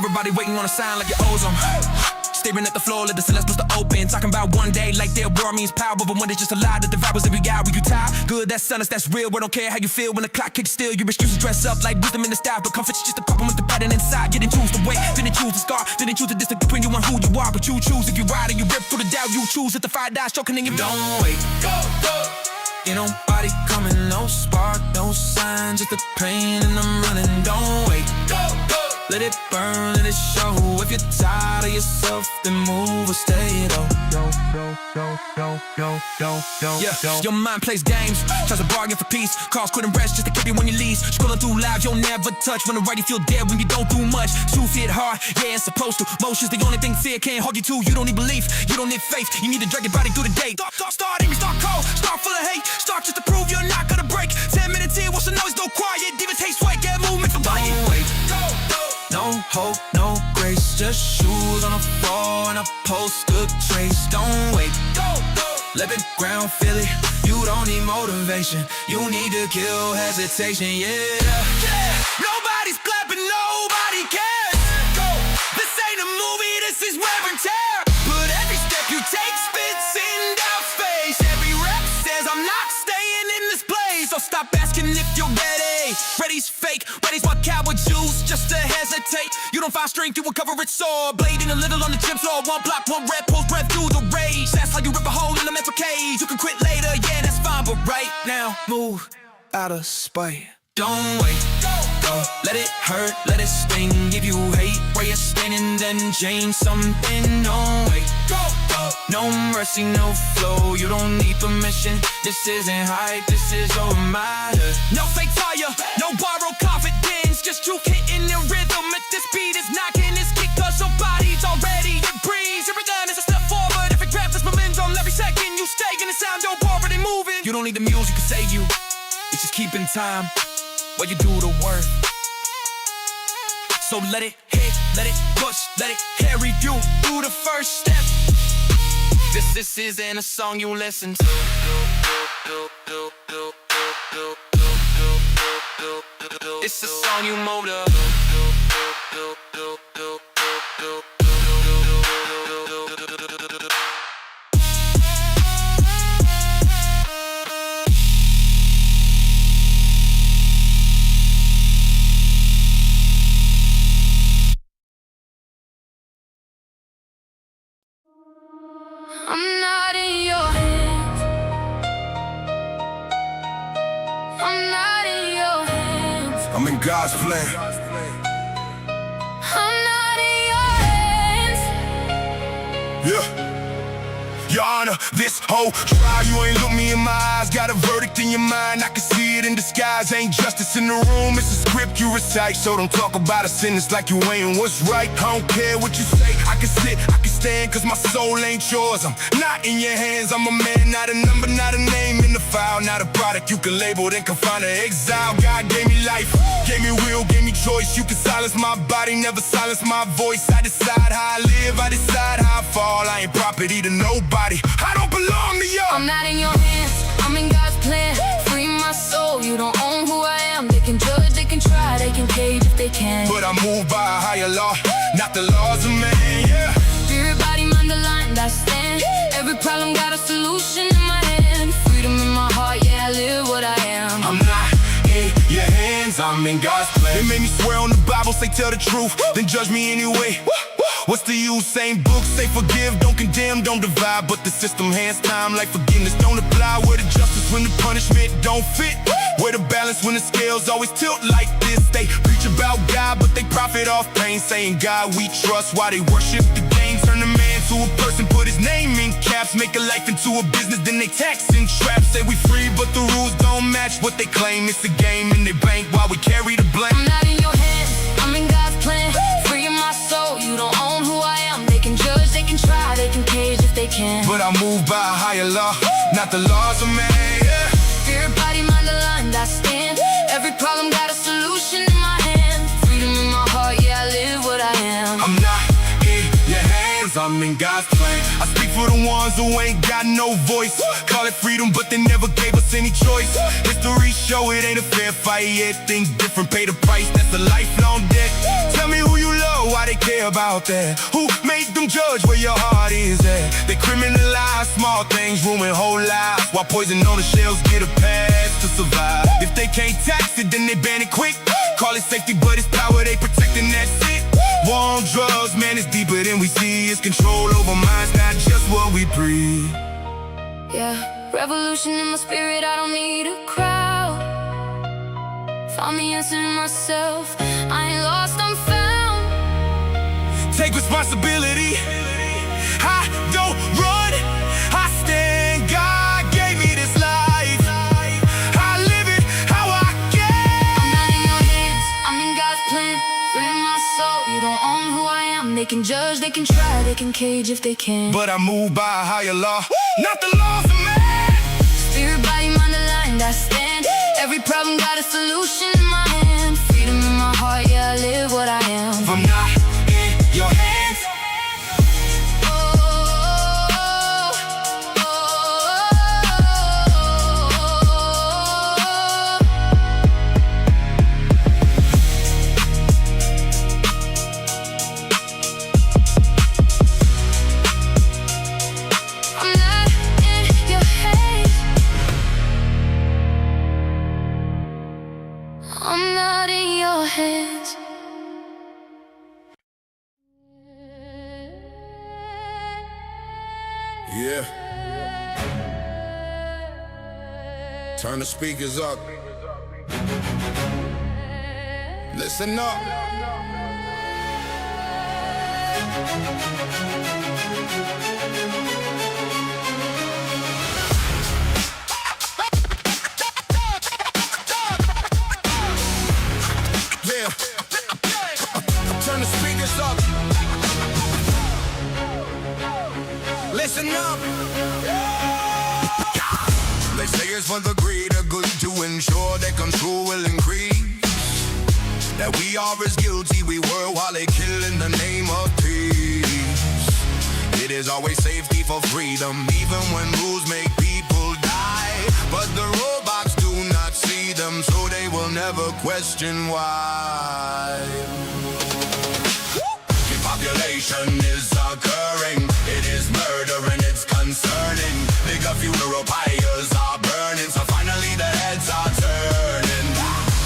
Everybody waiting on a sign like it owes them. Staring at the floor, let the ceiling supposed to open. Talking about one day like their war means power, but when it's just a lie that devours every hour. You tired? Good, that's honest, that's real. We don't care how you feel when the clock kicks still. Your excuses dress up like wisdom in the style, but comfort's just a problem with the pattern inside. You didn't choose the way, didn't choose the scar, didn't choose the distance between you and who you are. But you choose if you ride and you rip through the doubt. You choose if the fire dies choking in your. Don't wait, go, go. Ain't nobody coming, no spark, no sign, just the pain and I'm running. Don't wait, go, go. Let it burn, let it show. If you're tired of yourself, then move or stay low. Yeah, your mind plays games, tries to bargain for peace. Calls quitting rest just to keep you on your leash. Scrolling through live, you'll never touch. When the right, you feel dead when you don't do much. Truth hit hard, yeah, it's supposed to. Motion's the only thing fear can't hold you to. You don't need belief, you don't need faith. You need to drag your body through the day. Start aiming, start cold, start full of hate. Start just to prove you're not gonna break. 10 minutes in, what's the noise, go quiet. Demons hate sweat, get movement for body. Wait, go, go. No hope, no grace, just shoes on the floor and a poster trace. Don't wait, go, go. Let the ground feel it. You don't need motivation, you need to kill hesitation. Yeah. Nobody's clapping, nobody cares. Go. This ain't a movie, this is wear and tear. But every step you take spits in doubt space. Every rep says I'm not staying in this place. So stop asking if you're ready. Ready's fake, ready's what cowards use just to hesitate. You don't find strength, you will cover it sore. Blading a little on the gym floor. One block, one rep, pulls breath through the rage. That's how you rip a hole in the mental cage. You can quit later, yeah, that's fine, but right now, move out of spite. Don't wait, go. Let it hurt, let it sting. If you hate where you're standing, then change something. Don't wait, go. No mercy, no flow. You don't need permission. This isn't hype, this is your mind. No fake fire, no borrowed confidence. Just you hitting the rhythm at this beat is knocking. It's kick cause your body's already in breeze. Every gun is a step forward. If it grabs this momentum, every second you stay in the sound, you're already moving. You don't need the music to save you. It's just keeping time while you do the work. So let it hit, let it push, let it carry you through the first step. This isn't a song you listen to. It's a song you move to. I'm not in your hands. I'm not in your hands. I'm in God's plan. I'm not in your hands. Yeah. Your Honor, this whole trial, you ain't look me in my eyes. Got a verdict in your mind, I can see it in disguise. Ain't justice in the room, it's a script you recite. So don't talk about a sentence like you ain't what's right. I don't care what you say, I can sit, I can stand, cause my soul ain't yours. I'm not in your hands, I'm a man, not a number, not a name in the file. Not a product you can label, then confine to exile. God gave me life, gave me will, gave me choice. You can silence my body, never silence my voice. I decide how I live, I decide how I fall. I ain't property to nobody, I don't belong to you. I'm not in your hands, I'm in God's plan. Free my soul, you don't own who I am. They can judge, they can try, they can cage if they can. But I'm moved by a higher law, not the laws of man, yeah. Spirit, body, mind aligned, I stand. Every problem got a solution in my hand. Freedom in my heart, yeah, I live what I am. I'm not in your hands, I'm in God's plan. They made me swear on the Bible, say tell the truth, then judge me anyway. What's the use? Same book, say forgive, don't condemn, don't divide. But the system hands time like forgiveness don't apply. Where the justice when the punishment don't fit. Where the balance when the scales always tilt like this. They preach about God, but they profit off pain. Saying God we trust while they worship the game. Turn a man to a person, put his name in caps. Make a life into a business, then they tax and trap. Say we free, but the rules don't match what they claim. It's a game in they bank while we carry the blame. I'm not in your hands, I'm in God's plan. Free my soul, you don't own who I am. They can judge, they can try, they can cage if they can. But I'm moved by a higher law, not the laws of man, yeah. Spirit, body, mind aligned, I stand. Every problem got a solution in my hand. Freedom in my heart, yeah, I live what I am. I'm not in your hands, I'm in God's plan. I speak for the ones who ain't got no voice. Call it freedom, but they never gave us any choice. History show it ain't a fair fight, yeah. Think different, pay the price, that's a lifelong debt. Tell me who you love why they care about that. Who made them judge where your heart is at? They criminalize small things, ruin whole lives, while poison on the shelves get a pass to survive. If they can't tax it, then they ban it quick. Call it safety, but it's power they protecting, that's it. War on drugs, man, it's deeper than we see. It's control over minds, not just what we breathe. Yeah, revolution in my spirit, I don't need a crowd. Found the answer in myself, I ain't lost, I'm found. Take responsibility, I don't run, I stand. God gave me this life, I live it how I can. I'm not in your hands, I'm in God's plan. Free my soul, you don't own who I am. They can judge, they can try, they can cage if they can. But I move by a higher law, not the laws of man. Spirit, body, mind aligned, I stand. Every problem got a solution in my hand. Freedom in my heart, yeah, I live what I am. If I'm not in your hands, I'm not in your hands. yeah. Turn the speakers up. Listen up. Yeah. Turn the speakers up. Listen up. They say it's for the greater good to ensure that control will increase. That we are as guilty we were while they kill in the name of peace. It is always safety for freedom, even when rules make people die. But the robots do not see them, so they will never question why. Depopulation is occurring, it is murder and it's concerning. Bigger funeral pyres are burning, so finally the heads are turning.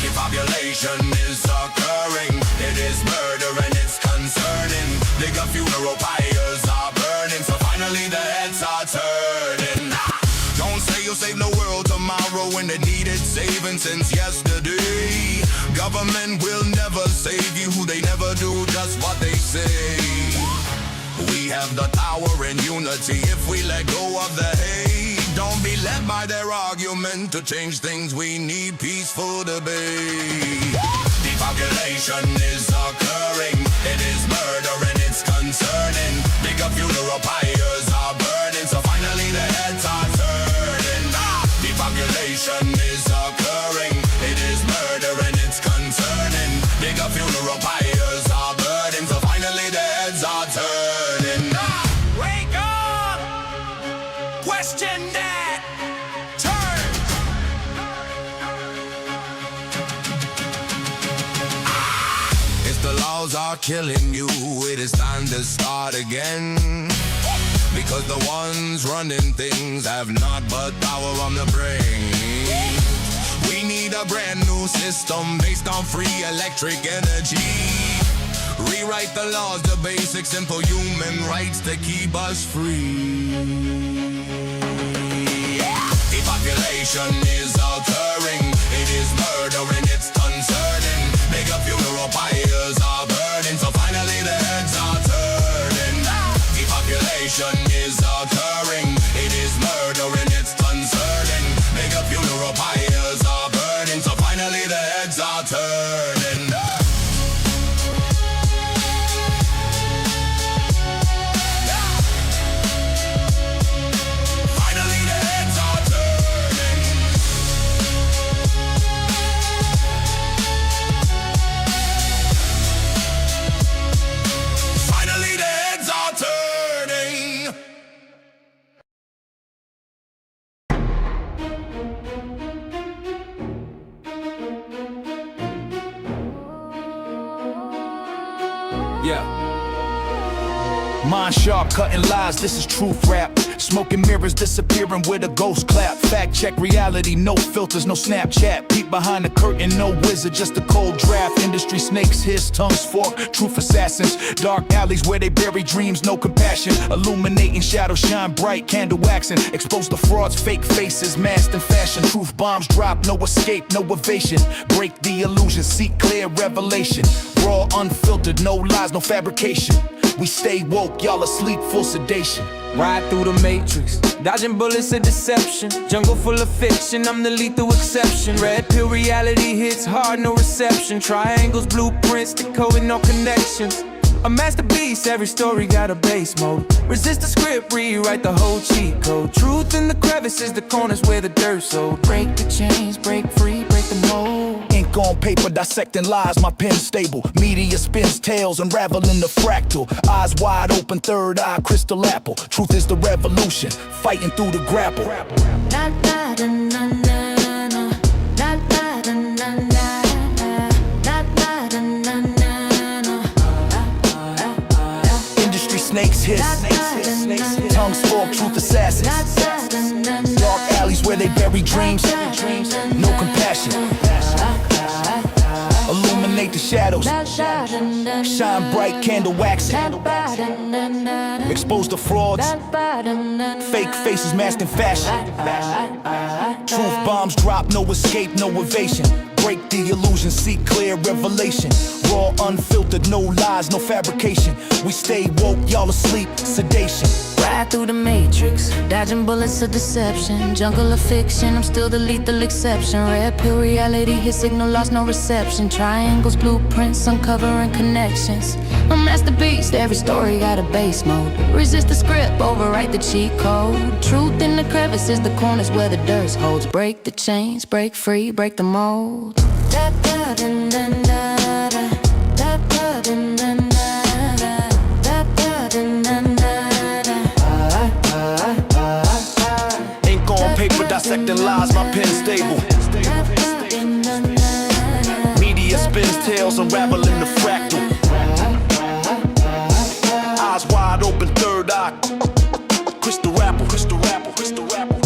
Depopulation is occurring, it is murder and it's concerning. Bigger funeral pyres are burning, so finally the heads are turning. Don't say you'll save the world tomorrow when it needed saving since yesterday. Government will never save you, they never do just what they say. We have the power and unity if we let go of the hate. Don't be led by their argument to change things, we need peaceful debate. Depopulation is occurring, it is murder and it's concerning. Bigger funeral pyres are burning, so finally the heads are turning. Depopulation is occurring, it is murder and it's concerning. Bigger funeral pyres are burning, so finally the heads are turning. Wake up! Question that! Turn! If the laws are killing you, it is time to start again. Because the ones running things have not but power on the brain. We need a brand new system based on free electric energy. Rewrite the laws, the basic simple human rights to keep us free. Depopulation is occurring, it is murder and it's concerning. Bigger funeral pyres are burning, so finally the heads are turning. Depopulation is occurring, it is murder and it's concerning. Bigger funeral pyres are burning, so finally the heads are turning. Finally the heads are turning. Finally the heads are turning. Mind sharp, cutting lies, this is truth rap. Smoking mirrors disappearing with a ghost clap. Fact check reality, no filters, no Snapchat. Peek behind the curtain, no wizard, just a cold draft. Industry snakes hiss, tongues fork, truth assassins. Dark alleys where they bury dreams, no compassion. Illuminating shadows shine bright, candle waxing. Expose the frauds, fake faces, masked in fashion. Truth bombs drop, no escape, no evasion. Break the illusion, seek clear revelation. Raw, unfiltered, no lies, no fabrication. We stay woke, y'all asleep, full sedation. Ride through the matrix, dodging bullets of deception. Jungle full of fiction, I'm the lethal exception. Red pill reality hits hard, no reception. Triangles, blueprints, decoding no connections. A masterpiece, every story got a base mode. Resist the script, rewrite the whole cheat code. Truth in the crevices, the corners where the dirt's sold. Break the chains, break free, break the mold. Ink on paper, dissecting lies, my pen stable. Media spins tales, unraveling the fractal. Eyes wide open, third eye, crystal apple. Truth is the revolution, fighting through the grapple. Industry snakes hiss, tongues fork, truth assassins. Dark alleys where they bury dreams, no compassion. Illuminate the shadows, shine bright, candle waxing. Expose the frauds, fake faces masked in fashion. Truth bombs drop, no escape, no evasion. Break the illusion, seek clear revelation. Raw, unfiltered, no lies, no fabrication. We stay woke, y'all asleep, sedation. Ride through the matrix, dodging bullets of deception. Jungle of fiction, I'm still the lethal exception. Red pill reality, his signal lost, no reception. Triangles, blueprints, uncovering connections. A masterpiece, every story got a base mode. Resist the script, overwrite the cheat code. Truth in the crevices, the corners where the dirt holds. Break the chains, break free, break the mold. Ink on paper, dissecting lies, my pen stable. Media spins tales, unraveling the fractal. Eyes wide open, third eye, crystal apple, crystal apple, crystal apple.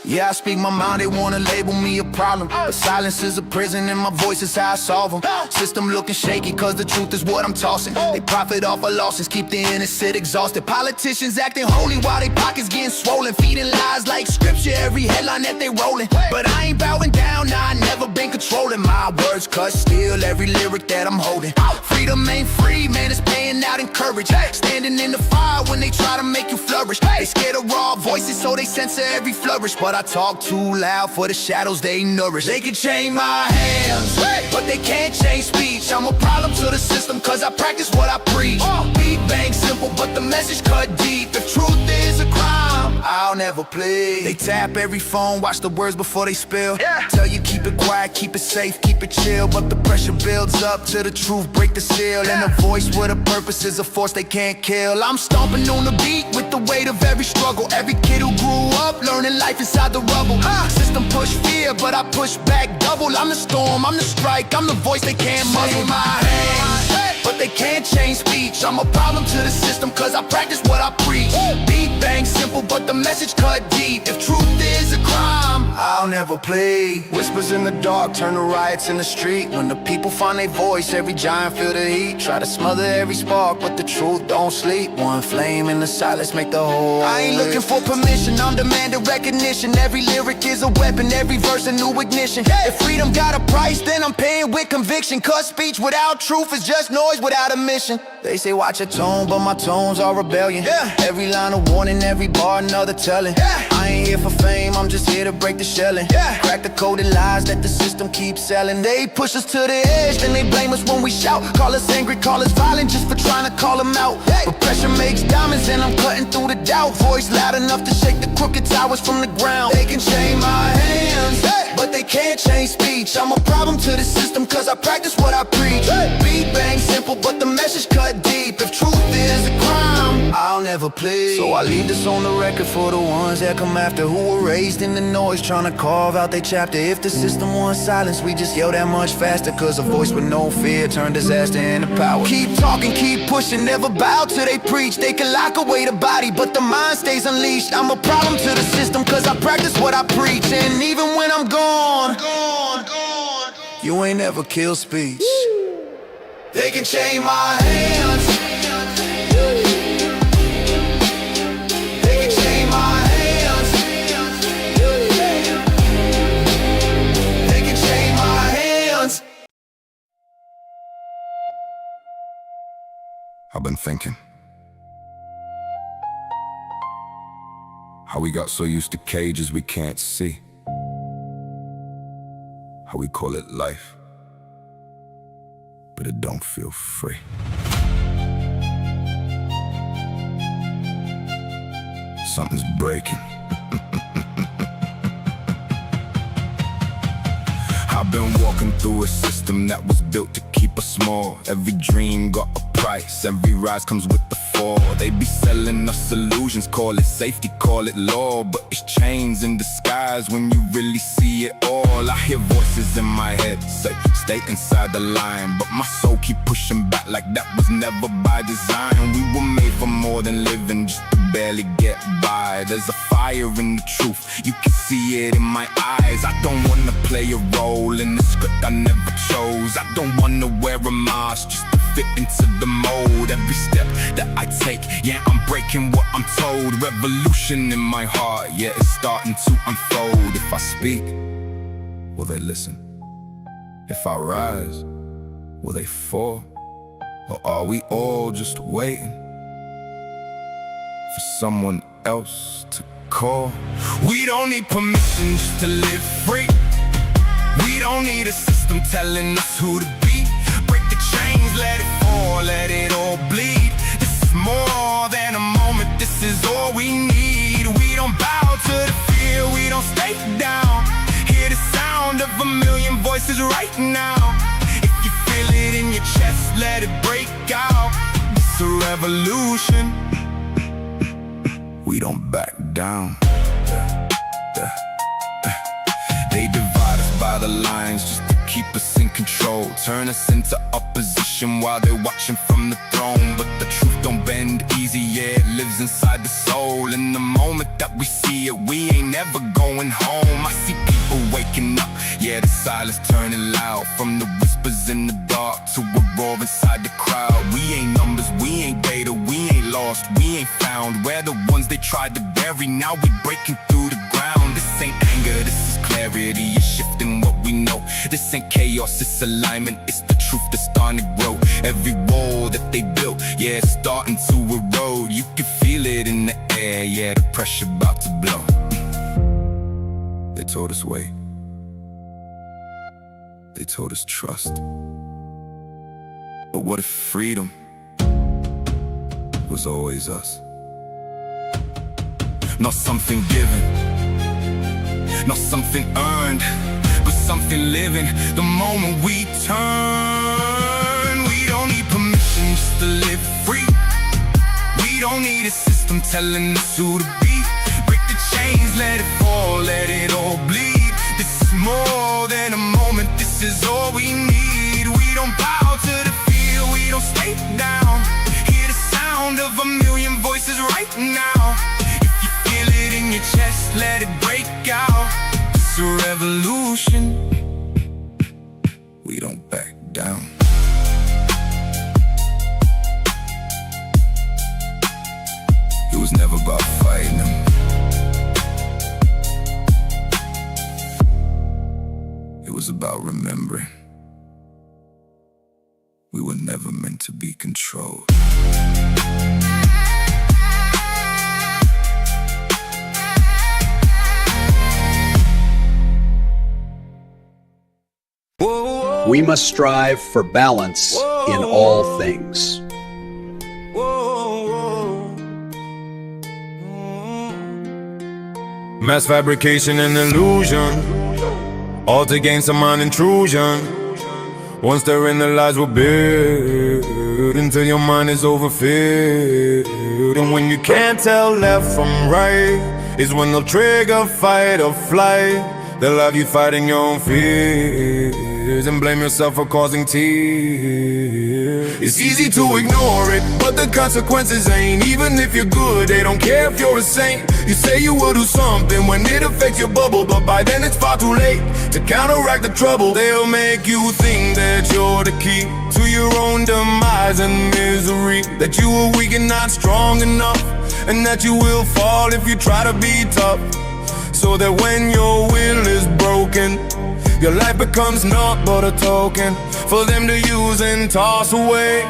Yeah, I speak my mind, they wanna label me a problem. But silence is a prison and my voice is how I solve them. System looking shaky cause the truth is what I'm tossing. They profit off of losses, keep the innocent exhausted. Politicians acting holy while they pockets getting swollen. Feeding lies like scripture, every headline that they rolling. But I ain't bowing down, nah, I never been controlling. My words cut steel, every lyric that I'm holding. Freedom ain't free, man, it's paying out in courage. Standing in the fire when they try to make you flourish. They scared of raw voices so they censor every flourish. But I talk too loud for the shadows they nourish. They can chain my hands, but they can't change speech. I'm a problem to the system cause I practice what I preach. Beat bang simple but the message cut deep. If truth is a crime, I'll never plead. They tap every phone, watch the words before they spill. Tell you keep it quiet, keep it safe, keep it chill. But the pressure builds up to the truth, break the seal. And a voice with a purpose is a force they can't kill. I'm stomping on the beat with the weight of every struggle. Every kid who grew up learning life inside the rubble. System push fear, but I push back double. I'm the storm, I'm the strike, I'm the voice they can't muzzle. My hands, but they can't change speech. I'm a problem to the system cause I practice what I preach. Beat bang simple, but the message cut deep. If truth is a crime, I'll never plead. Whispers in the dark turn to riots in the street. When the people find their voice, every giant feel the heat. Try to smother every spark, but the truth don't sleep. One flame in the silence make the whole. I ain't looking for permission, I'm demanding recognition. Every lyric is a weapon, every verse a new ignition. If freedom got a price, then I'm paying with conviction. Cause speech without truth is just noise without a mission. They say watch your tone, but my tones are rebellion. Every line a warning, every bar another telling. I ain't here for fame, I'm just here to break the shelling. Crack the coded lies that the system keeps selling. They push us to the edge, then they blame us when we shout. Call us angry, call us violent just for trying to call them out. But pressure makes diamonds and I'm cutting through the doubt. Voice loud enough to shake the crooked towers from the ground. They can chain my hands, but they can't change speech. I'm a problem to the system cause I practice what I preach. Beat bang simple, but the message cut deep. If truth is a crime, I'll never plead. So I leave this on the record for the ones that come after, who were raised in the noise trying to carve out their chapter. If the system wants silence, we just yell that much faster. Cause a voice with no fear turn disaster into power. Keep talking, keep pushing, never bow till they preach. They can lock away the body, but the mind stays unleashed. I'm a problem to the system cause I practice what I preach. And even when I'm gone, you ain't never kill speech. They can chain my hands, they can chain my hands, they can chain my hands. I've been thinking how we got so used to cages we can't see. How we call it life, but it don't feel free. Something's breaking. I've been walking through a system that was built to keep us small. Every dream got a price, every rise comes with the fall. They be selling us illusions, call it safety, call it law, but it's chains in disguise when you really see it all. I hear voices in my head say, stay inside the line, but my soul keep pushing back like that was never by design. We were made for more than living, just to barely get by. There's a fire in the truth, you can see it in my eyes. I don't wanna play a role in the script I never chose. I don't wanna wear a mask just to fit into the mold. Every step that I take, yeah, I'm breaking what I'm told. Revolution in my heart, yeah, it's starting to unfold. If I speak, will they listen? If I rise, will they fall? Or are we all just waiting for someone else to call? We don't need permission just to live free. We don't need a system telling us who to be. Break the chains, let it fall, let it all bleed. This is more than a moment, this is all we need. We don't bow to the fear, we don't stay down. Hear the sound of a million voices right now. If you feel it in your chest, let it break out. It's a revolution, we don't back down. They divide us by the lines just to keep us in control. Turn us into opposition while they're watching from the throne. But the truth don't bend easy, yeah, it lives inside the soul. In the moment that we see it, we ain't never going home. I see people waking up, yeah, the silence turning loud. From the whispers in the dark to a roar inside the crowd. We ain't numbers, we ain't data, we ain't lost, we ain't found. We're the ones they tried to bury, now we breaking through the ground. This ain't anger, this is clarity, it's shifting what we know. This ain't chaos, it's alignment, it's the truth that's starting to grow. Every wall that they built, yeah, it's starting to erode. You can feel it in the air, yeah, the pressure about to blow. They told us wait, they told us trust. But what if freedom was always us? Not something given, not something earned, but something living. The moment we turn, we don't need permission just to live free. We don't need a system telling us who to be. Break the chains, let it fall, let it all bleed. This is more than a moment, this is all we need. We don't bow to the fear, we don't stay now. If you feel it in your chest, let it break out. It's a revolution. We don't back down. It was never about fighting them. It was about remembering. We were never meant to be controlled. We must strive for balance in all things. Mass fabrication and illusion, all to gain some mind intrusion. Once they're in, the lies will build until your mind is overfilled. And when you can't tell left from right, is when they'll trigger fight or flight. They'll have you fighting your own fears and blame yourself for causing tears. It's easy to ignore it, but the consequences ain't. Even if you're good, they don't care if you're a saint. You say you will do something when it affects your bubble, but by then it's far too late to counteract the trouble. They'll make you think that you're the key to your own demise and misery, that you are weak and not strong enough, and that you will fall if you try to be tough. So that when your will is broken, your life becomes naught but a token for them to use and toss away.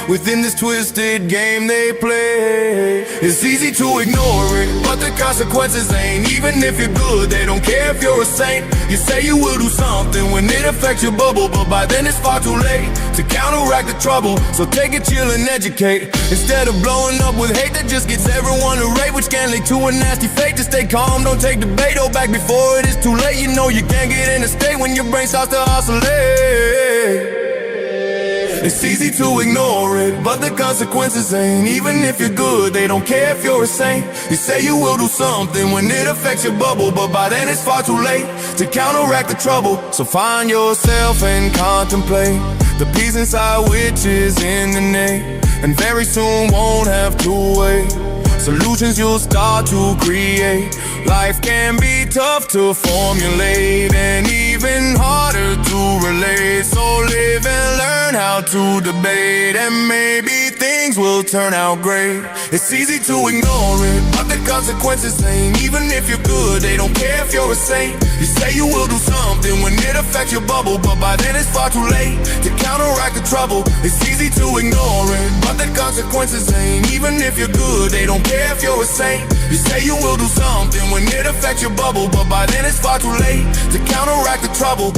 Within this twisted game they play, it's easy to ignore it, but the consequences ain't. Even if you're good, they don't care if you're a saint. You say you will do something when it affects your bubble, but by then it's far too late to counteract the trouble. So take it, chill and educate, instead of blowing up with hate that just gets everyone to rage, which can lead to a nasty fate. To stay calm, don't take the bait, hold back before it is too late. You know you can't get in a state when your brain starts to oscillate. It's easy to ignore it, but the consequences ain't. Even if you're good, they don't care if you're a saint. You say you will do something when it affects your bubble, but by then it's far too late to counteract the trouble. So find yourself and contemplate the peace inside which is in the name, and very soon won't have to wait. Solutions you'll start to create. Life can be tough to formulate and even harder to relate. So live and learn how to debate, and maybe things will turn out great. It's easy to ignore it, but the consequences ain't. Even if you're good, they don't care if you're a saint. You say you will do something when it affects your bubble, but by then it's far too late to counteract the trouble. It's easy to ignore it, but the consequences ain't. Even if you're good, they don't care if you're a saint. You say you will do something when it affects your bubble, but by then it's far too late to counteract the trouble.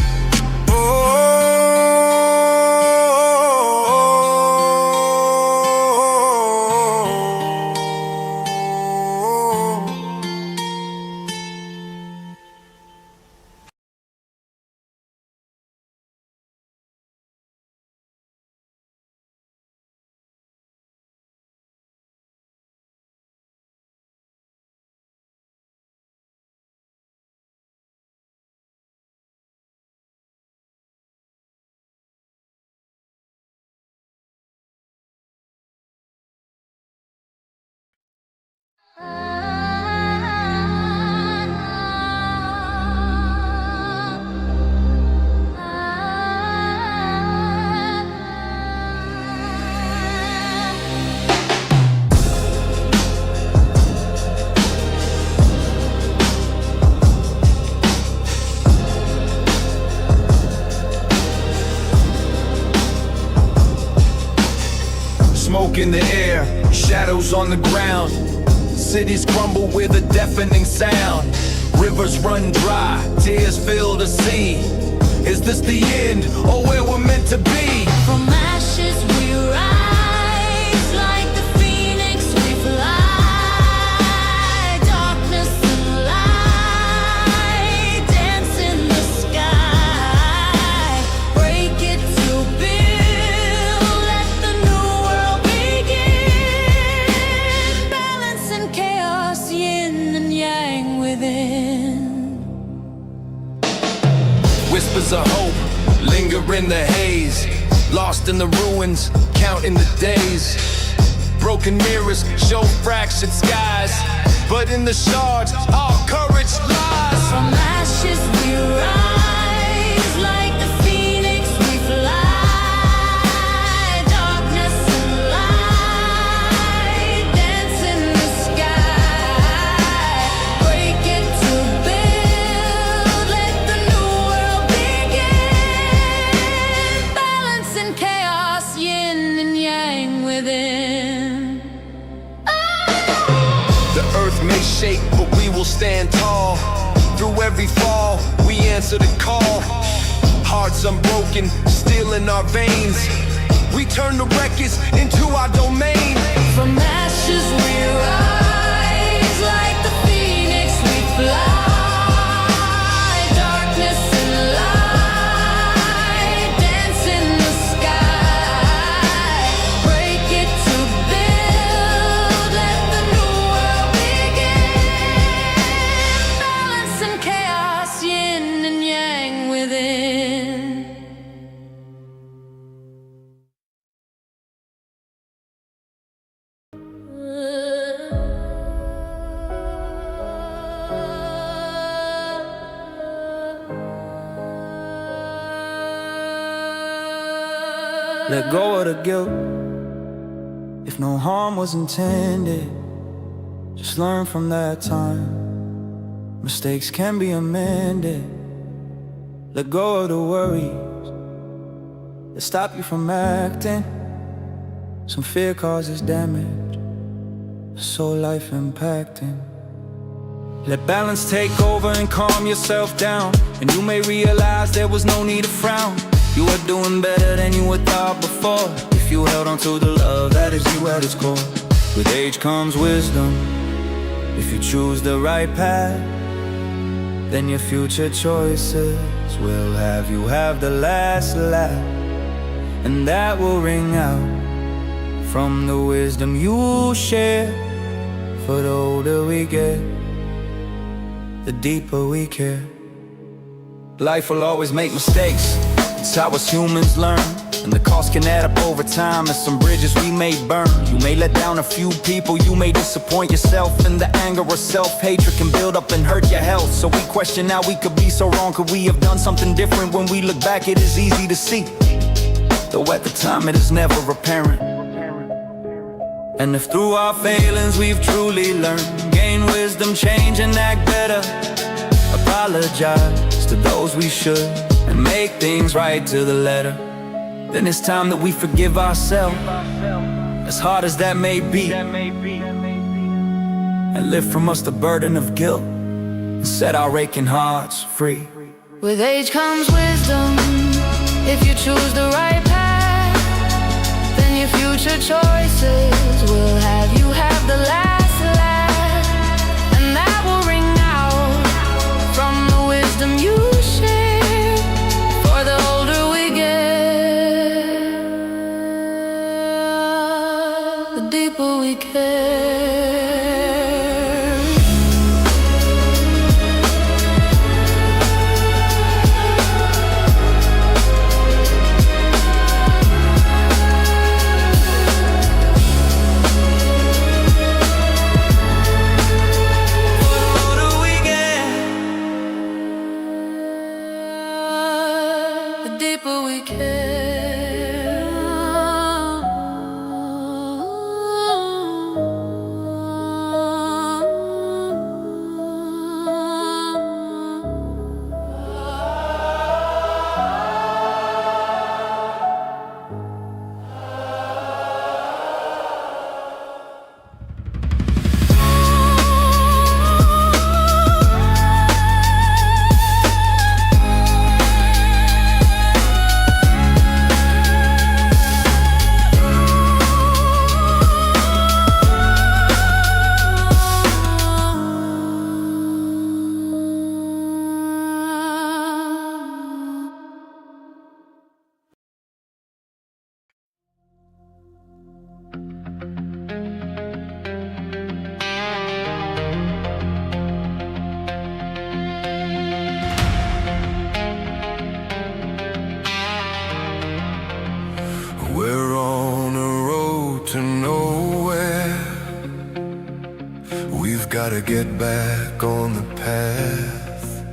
Smoke in the air, shadows on the ground. Cities crumble with a deafening sound. Rivers run dry, tears fill the sea. Is this the end, or where we're meant to be? From ashes we rise, like the phoenix we fly. Darkness and light dance in the sky. Break it to build, let the new world begin. Balance and chaos, yin and yang within. Whispers of hope linger in the haze, lost in the ruins, counting the days. Broken mirrors show fractured skies, but in the shards, our courage lies. From ashes we rise, like the phoenix we fly. Darkness and light dance in the sky. Break it to build, let the new world begin. Balance and chaos, yin and yang within. The earth may shake, but we will stand tall. Through every fall, we answer the call. Hearts unbroken, still in our veins. We turn the wreckage into our domain. From ashes we rise, like the phoenix we fly. Darkness and light dance in the sky. Break it to build, let the new world begin. Balance and chaos, yin and yang within. Let go of the guilt. If no harm was intended, just learn from that time. Mistakes can be amended. Let go of the worries that stop you from acting. Some fear causes damage, so life impacting. Let balance take over and calm yourself down, and you may realize there was no need to frown. You are doing better than you had thought before, if you held on to the love that is you at its core. With age comes wisdom. If you choose the right path, then your future choices will have you have the last laugh, and that will ring out from the wisdom you share. For the older we get, the deeper we care. Life will always make mistakes, it's how us humans learn, and the cost can add up over time, and some bridges we may burn. You may let down a few people, you may disappoint yourself, and the anger or self-hatred can build up and hurt your health. So we question how we could be so wrong. Could we have done something different? When we look back, it is easy to see, though at the time it is never apparent. And if through our failings we've truly learned, gain wisdom, change and act better, apologize to those we should, and make things right to the letter, then it's time that we forgive ourselves, as hard as that may be, and lift from us the burden of guilt, and set our aching hearts free. With age comes wisdom. If you choose the right path, then your future choices will have you have the last laugh, and that will ring out from the wisdom you share. For the older we get, the deeper we care. get back on the path.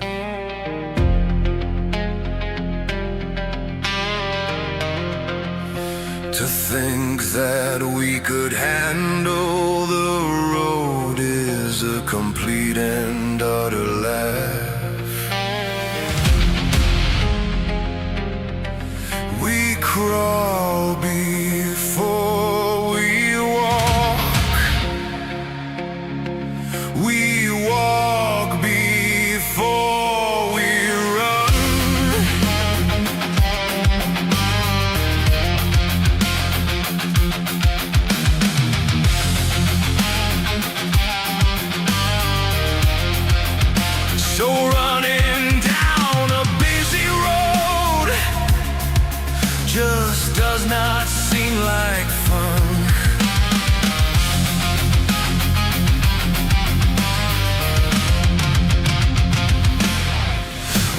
To think that we could handle the road is a complete and utter laugh. We crawl before we walk. We walk before we run. So running down a busy road just does not seem like fun.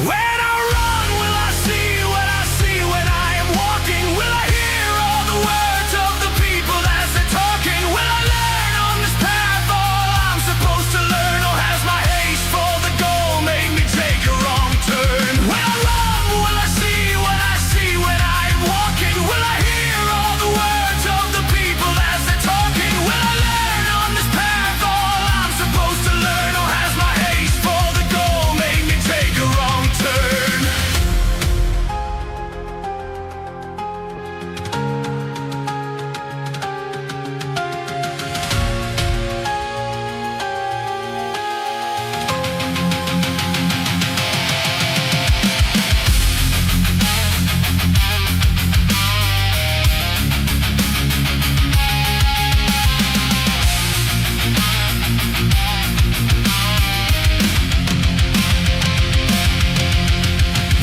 When I run, will I see what I see when I am walking? Will I hear all the words of the people as they're talking? Will I learn on this path all I'm supposed to learn? Or has my haste for the goal made me take a wrong turn? When I run, will I see what I see when I am walking? Will I hear all the words of the people as they're talking? Will I learn on this path all I'm supposed to learn? Or has my haste for the goal made me take a wrong turn?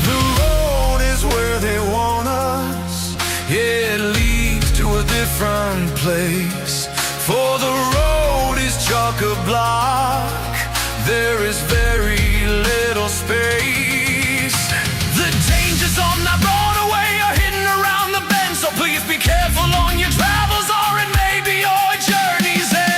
The road is where they want us. Yeah, it leads to a different place. For the road is chock-a-block. There is very little space. The dangers on that roadway are hidden around the bend. So please be careful on your travels, or it may be your journey's end.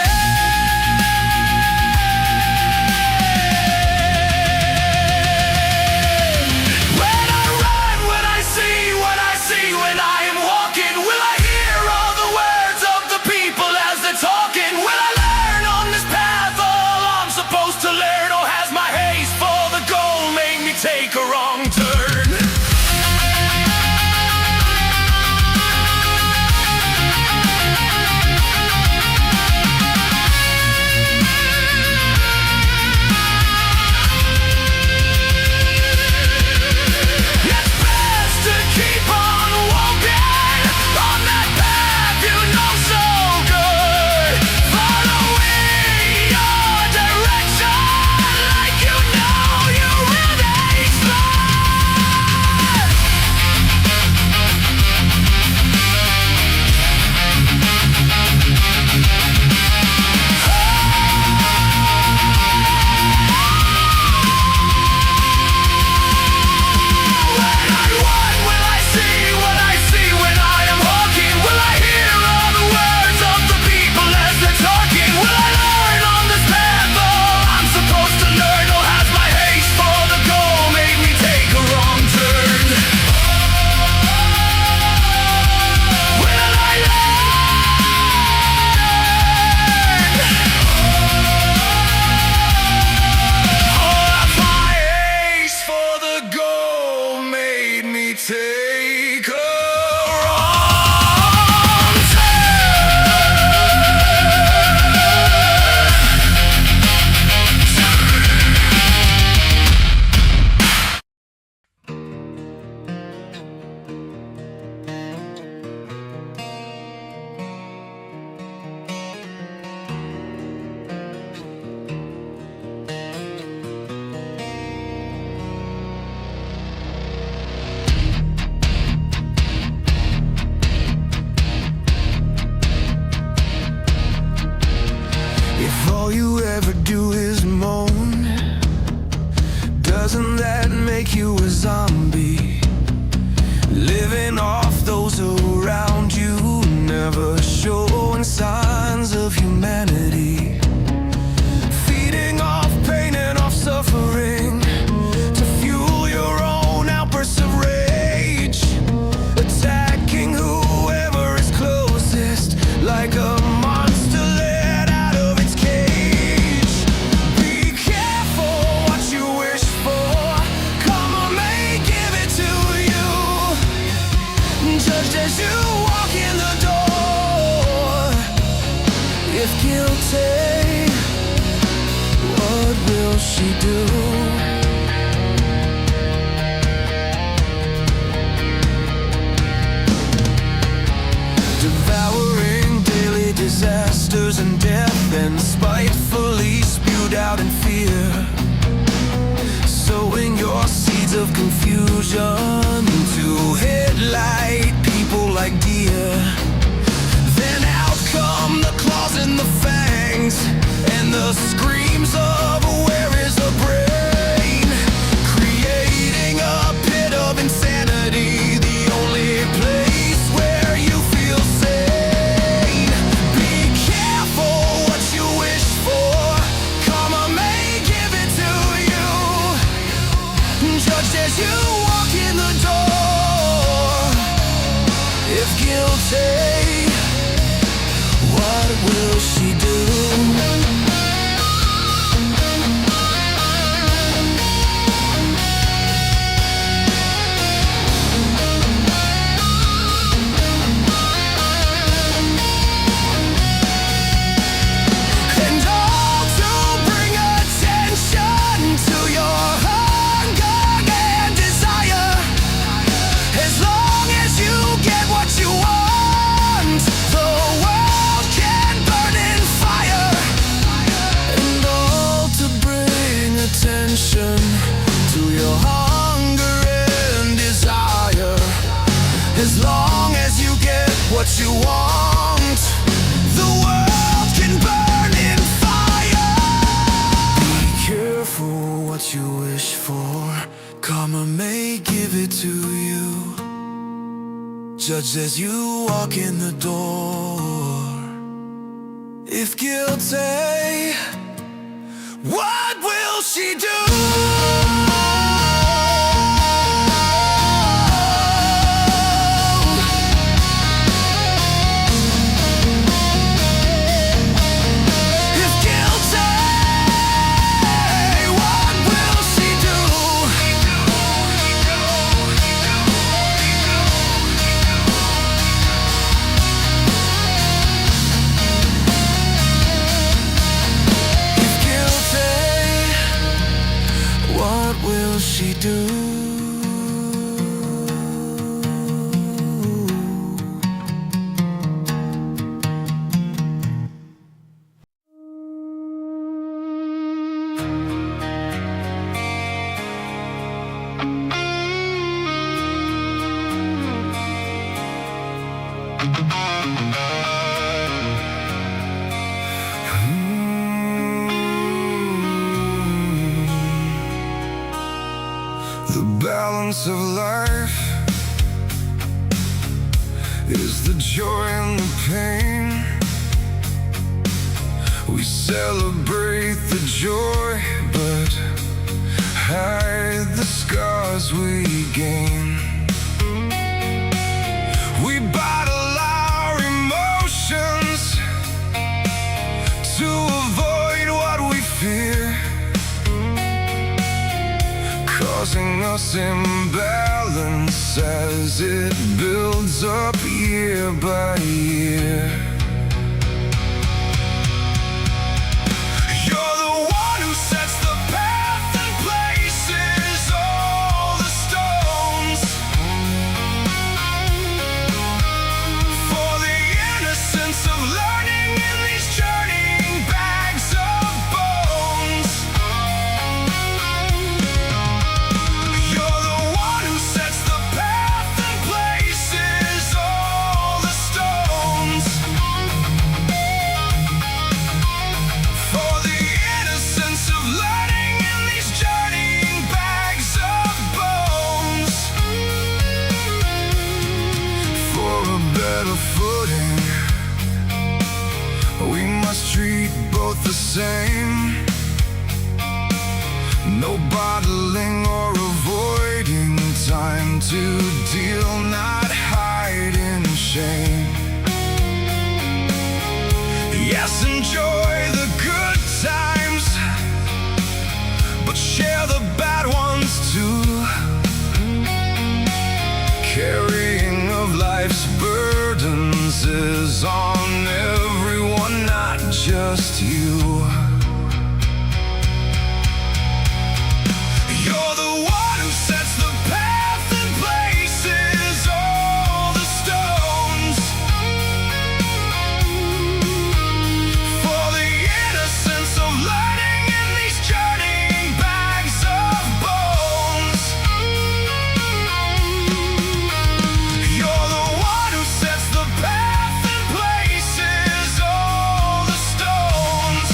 When I run, when I see what I see when I am walking, will I hear all the words of the people as they're talking? Will I learn on this path all I'm supposed to learn? Or has my haste for the goal made me take a wrong turn? It's best to keep on walking on that path you know so good, following your direction like you know you really should. Will I see what I see when I am walking? Will I hear all the words of the people as they're talking? Will I learn on this path all I'm supposed to learn? Or has my haste for the goal made me take a wrong turn? Will I learn? Or has my haste for the goal made me take a wrong If all you ever do is moan, doesn't that make you a zombie? Living off those around you, never showing signs of humanity. Feeding as you walk in the door. If guilty, what will she do? Devouring daily disasters and death, and spitefully spewed out in fear, sowing your seeds of confusion to headlight people like deer. Then out come the claws and the fangs, and the screams of where is the brain, creating a pit of insanity, the only place where you feel sane. Be careful what you wish for, karma may give it to you. Judged as you walk in the door. If guilty, what will she do? And all to bring attention to your hunger and desire. As long as you get what you want, the world can burn in fire. And all to bring attention to your hunger and desire. As long as you get what you want, the world can burn in fire. Be careful what you wish for, karma may give it to you. Judged as you walk in the door. If guilty, what will she do? If guilty, what will she do? If guilty, what will she do? The balance of life is the joy and the pain. We celebrate the joy, but hide the scars we gain. We bottle our emotions to avoid what we fear, causing us imbalance as it builds up year by year. You're the one who sets the path and places all the stones for the innocence of learning in these churning bags of bones. You're the one who sets the path and places all the stones for the innocence of learning in these churning bags of bones. For a better footing, we must treat both the same. No bottling or avoiding time to deal, not hide in shame. Yes, enjoy the good times, but share the bad ones too. Carrying of life's life's burdens is on everyone, not just you. You're the one who sets the path and places all the stones. For the innocence of learning in these journeying bags of bones. You're the one who sets the path and places all the stones.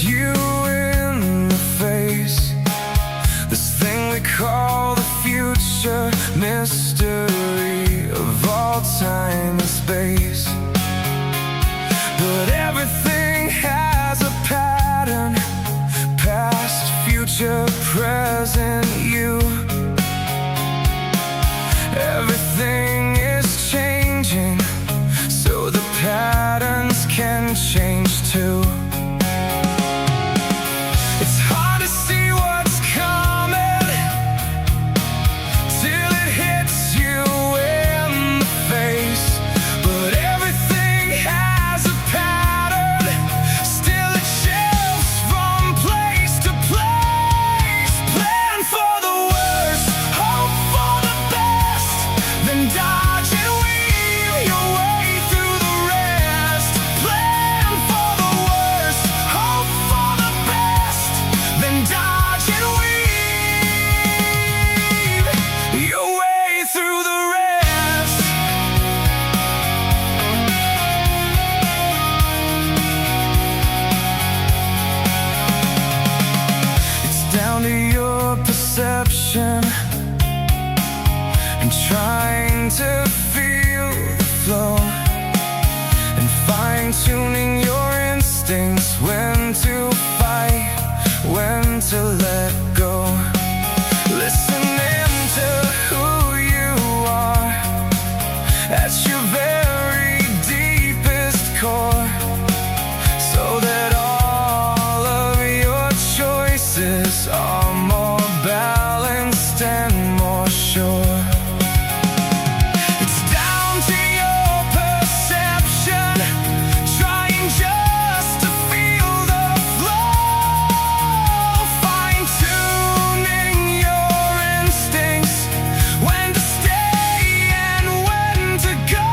you in the face. This thing we call the future, mystery of all time and space. But everything has a pattern, past, future, present, you. Everything is changing, so the patterns can change too. It's hard to see what's coming till it hits you in the face. But everything has a pattern, still it shifts from place to place. Plan for the worst, hope for the best, then dodge and weave your way through the rest. Plan for the worst, hope for the best, then dodge and weave your way through the rest. It's down to your perception and trying to feel the flow and fine-tuning your instincts, when to fight, when to let go. Listening to who you are at your very deepest core, so that all of your choices are more balanced and more sure. It's down to your perception, trying just to feel the flow, fine-tuning your instincts, when to stay and when to go.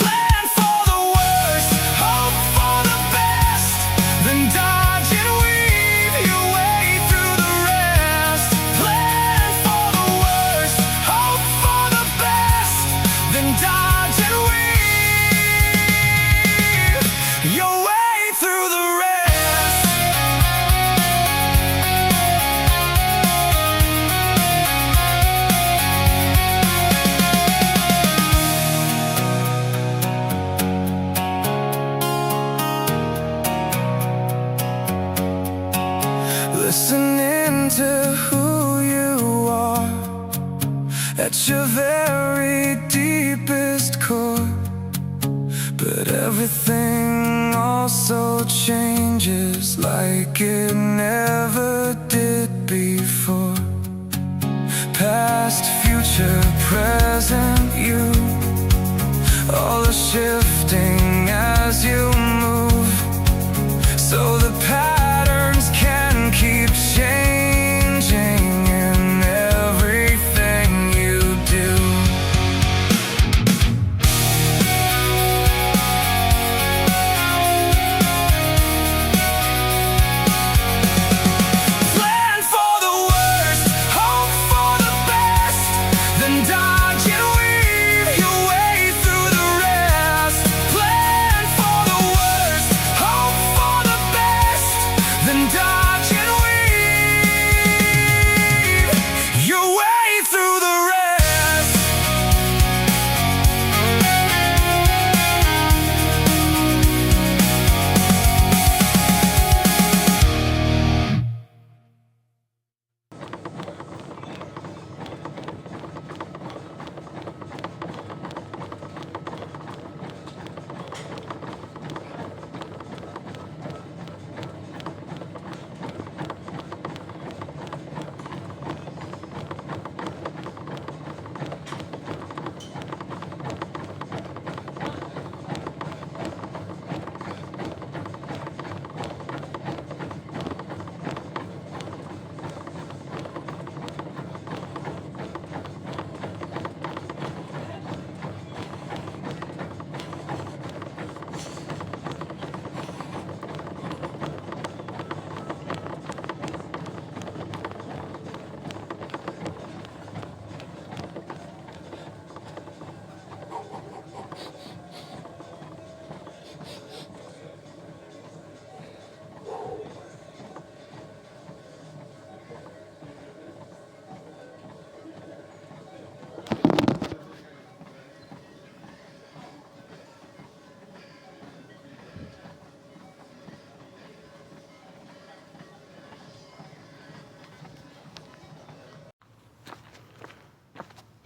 Plan for the worst, hope for the best, then dodge and weave your way through the rest. Plan for the worst, hope for the best, then dodge and weave your way through the rest. Listening to who you are at your very deepest core. But everything also changes like it never did before. Past, future, present, you, all are shifting as you move, so the patterns can keep changing in everything you do. Plan for the worst, hope for the best, then dodge and weave your way through the rest.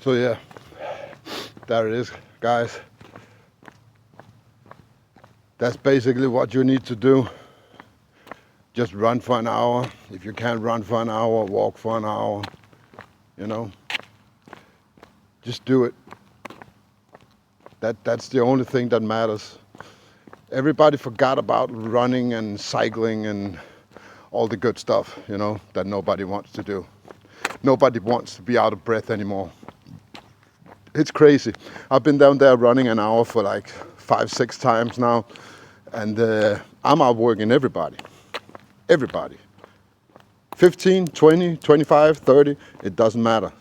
So yeah, there it is, guys. That's basically what you need to do. Just run for an hour. If you can't run for an hour, walk for an hour. You know, just do it. That's the only thing that matters. Everybody forgot about running and cycling and all the good stuff, you know, that nobody wants to do. Nobody wants to be out of breath anymore. It's crazy. I've been down there running an hour for like 5-6 times now, and I'm outworking everybody. Everybody. 15, 20, 25, 30, it doesn't matter.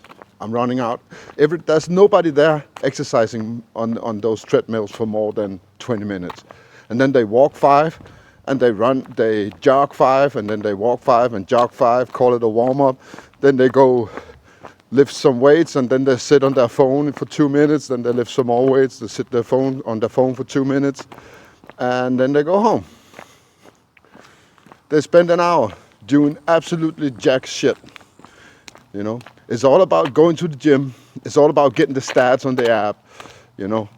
I'm running out. There's nobody there exercising on those treadmills for more than 20 minutes. And then they walk 5, and they jog 5, and then they walk 5 and jog 5, call it a warm-up. Then they go lift some weights, and then they sit on their phone for 2 minutes, then they lift some more weights, they sit on their phone for 2 minutes, and then they go home. They spend an hour doing absolutely jack shit, you know. It's all about going to the gym. It's all about getting the stats on the app, you know.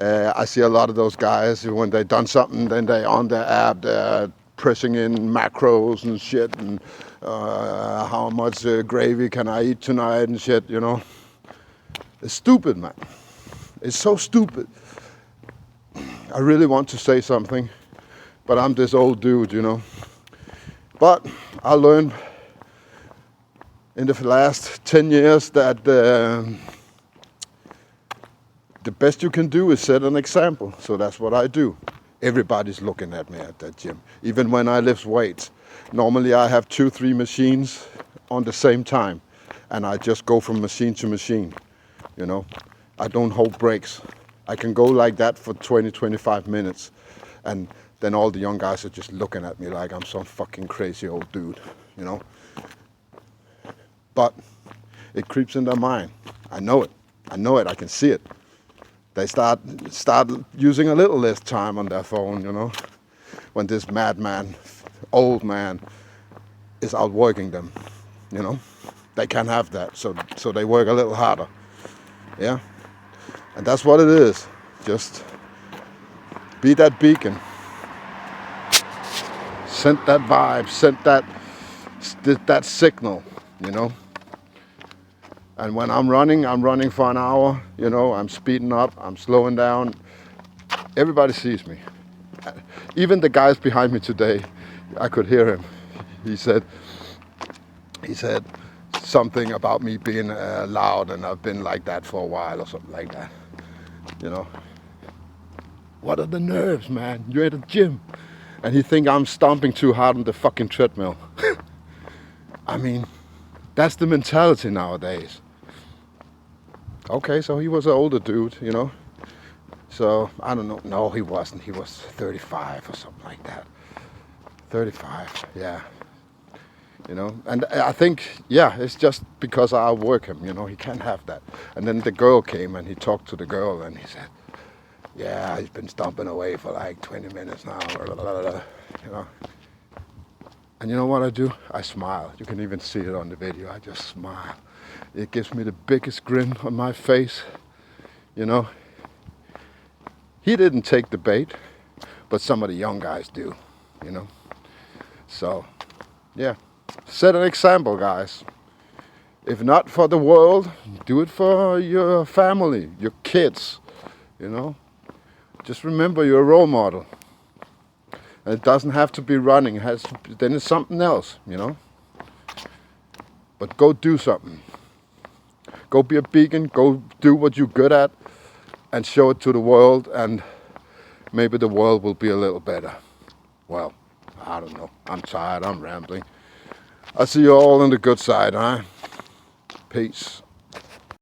I see a lot of those guys, when they've done something, then they on their app, they're pressing in macros and shit, and how much gravy can I eat tonight and shit, you know. It's stupid, man. It's so stupid. I really want to say something, but I'm this old dude, you know. But I learned in the last 10 years that the best you can do is set an example. So that's what I do. Everybody's looking at me at that gym. Even when I lift weights. Normally I have 2-3 machines on the same time. And I just go from machine to machine. You know, I don't hold breaks. I can go like that for 20-25 minutes. And then all the young guys are just looking at me like I'm some fucking crazy old dude, you know. But it creeps in their mind. I know it. I know it. I can see it. They start using a little less time on their phone, you know, when this madman, old man, is outworking them, you know. They can't have that, so they work a little harder, yeah. And that's what it is. Just be that beacon. Send that vibe, send that signal, you know. And when I'm running for an hour, you know, I'm speeding up, I'm slowing down. Everybody sees me. Even the guys behind me today, I could hear him. He said something about me being loud, and I've been like that for a while or something like that, you know. What are the nerves, man? You're at a gym. And he think I'm stomping too hard on the fucking treadmill. I mean, that's the mentality nowadays. Okay, so he was an older dude, you know. So, I don't know. No, he wasn't. He was 35 or something like that. 35, yeah. You know, and I think, yeah, it's just because I outwork him, you know. He can't have that. And then the girl came and he talked to the girl and he said, yeah, he's been stomping away for like 20 minutes now, you know. And you know what I do? I smile. You can even see it on the video. I just smile. It gives me the biggest grin on my face, you know. He didn't take the bait, but some of the young guys do, you know. So, yeah, set an example, guys. If not for the world, do it for your family, your kids, you know. Just remember you're a role model. And it doesn't have to be running, then it's something else, you know. But go do something. Go be a beacon, go do what you're good at and show it to the world, and maybe the world will be a little better. Well, I don't know. I'm tired, I'm rambling. I'll see you all on the good side, huh? Peace.